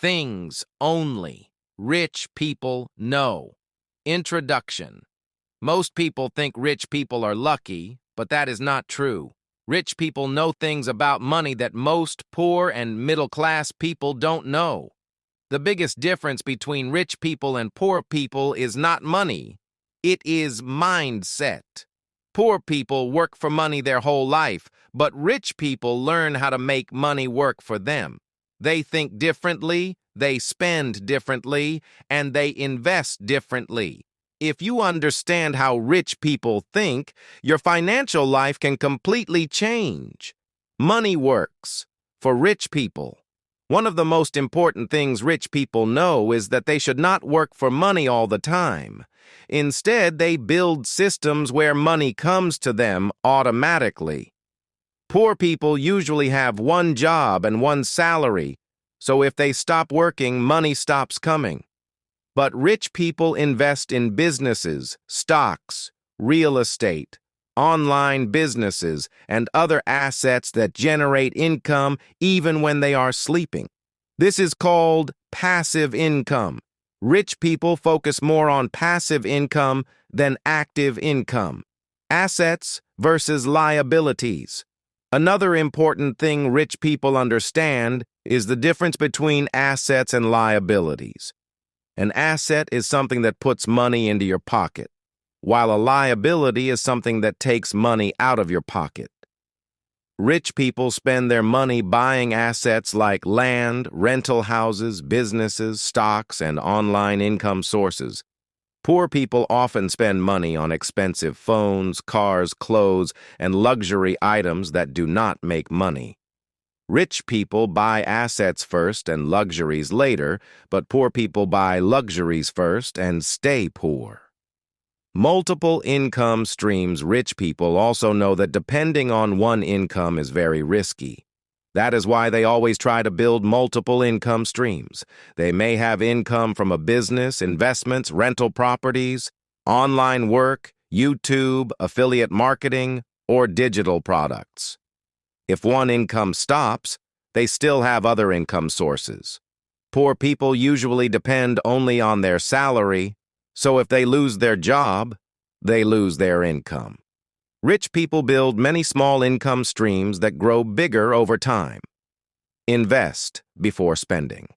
Things only rich people know. Introduction. Most people think rich people are lucky, but that is not true. Rich people know things about money that most poor and middle-class people don't know. The biggest difference between rich people and poor people is not money. It is mindset. Poor people work for money their whole life, but rich people learn how to make money work for them. They think differently, they spend differently, and they invest differently. If you understand how rich people think, your financial life can completely change. Money works for rich people. One of the most important things rich people know is that they should not work for money all the time. Instead, they build systems where money comes to them automatically. Poor people usually have one job and one salary, so if they stop working, money stops coming. But rich people invest in businesses, stocks, real estate, online businesses, and other assets that generate income even when they are sleeping. This is called passive income. Rich people focus more on passive income than active income. Assets versus liabilities. Another important thing rich people understand is the difference between assets and liabilities. An asset is something that puts money into your pocket, while a liability is something that takes money out of your pocket. Rich people spend their money buying assets like land, rental houses, businesses, stocks, and online income sources. Poor people often spend money on expensive phones, cars, clothes, and luxury items that do not make money. Rich people buy assets first and luxuries later, but poor people buy luxuries first and stay poor. Multiple income streams. Rich people also know that depending on one income is very risky. That is why they always try to build multiple income streams. They may have income from a business, investments, rental properties, online work, YouTube, affiliate marketing, or digital products. If one income stops, they still have other income sources. Poor people usually depend only on their salary, so if they lose their job, they lose their income. Rich people build many small income streams that grow bigger over time. Invest before spending.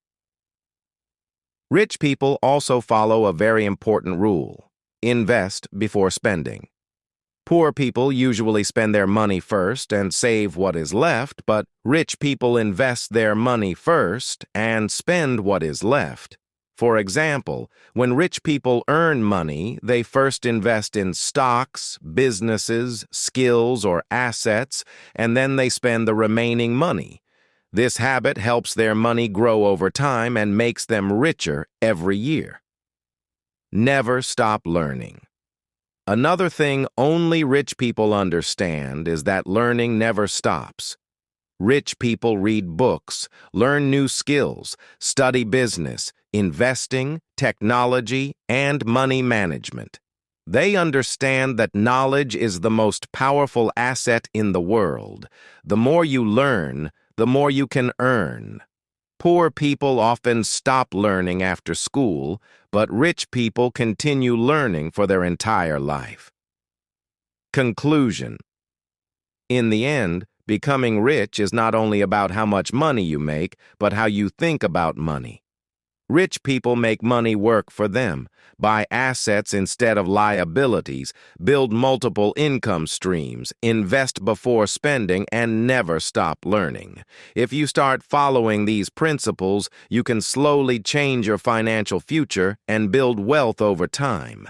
Rich people also follow a very important rule: invest before spending. Poor people usually spend their money first and save what is left, but rich people invest their money first and spend what is left. For example, when rich people earn money, they first invest in stocks, businesses, skills, or assets, and then they spend the remaining money. This habit helps their money grow over time and makes them richer every year. Never stop learning. Another thing only rich people understand is that learning never stops. Rich people read books, learn new skills, study business, investing, technology, and money management. They understand that knowledge is the most powerful asset in the world. The more you learn, the more you can earn. Poor people often stop learning after school, but rich people continue learning for their entire life. Conclusion. In the end, becoming rich is not only about how much money you make, but how you think about money. Rich people make money work for them, buy assets instead of liabilities, build multiple income streams, invest before spending, and never stop learning. If you start following these principles, you can slowly change your financial future and build wealth over time.